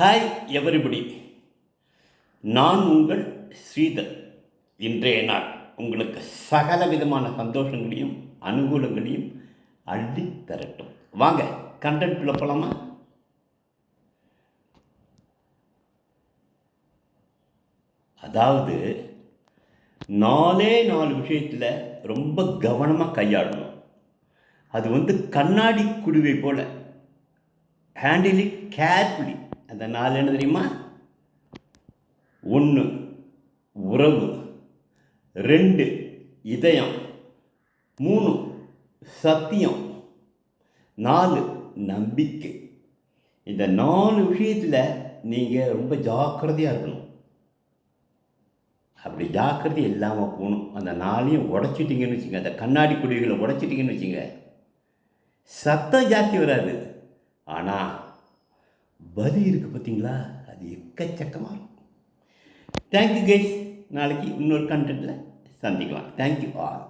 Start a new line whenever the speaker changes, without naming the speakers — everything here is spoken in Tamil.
ஹாய் எவரிபடி, நான் உங்கள் ஸ்ரீதர். இன்றைய நாள் உங்களுக்கு சகல விதமான சந்தோஷங்களையும் அனுகூலங்களையும் அள்ளி தரட்டும். வாங்க கண்டென்ட்குள்ளே போகலாமா? அதாவது 4 விஷயத்தில் ரொம்ப கவனமாக கையாளணும். அது கண்ணாடி குடுவை போல். Handle it carefully. அந்த 4 என்ன தெரியுமா? 1 உறவு, 2 இதயம், 3 சத்தியம், 4 நம்பிக்கை. இந்த 4 விஷயத்தில் நீங்கள் ரொம்ப ஜாக்கிரதையாக இருக்கணும். அப்படி ஜாக்கிரதை இல்லாமல் போகணும். அந்த 4ஐயும் உடச்சிட்டிங்கன்னு வச்சுங்க, அந்த கண்ணாடி குடிகளை உடச்சிட்டிங்கன்னு வச்சுங்க, சத்தம் ஜாஸ்தி வராது, ஆனால் பலி இருக்குது பார்த்தீங்களா, அது எக்கச்சக்கமாக இருக்கும். Thank you guys. நாளைக்கு இன்னொரு கண்டென்ட்டில் சந்திக்கலாம். Thank you all.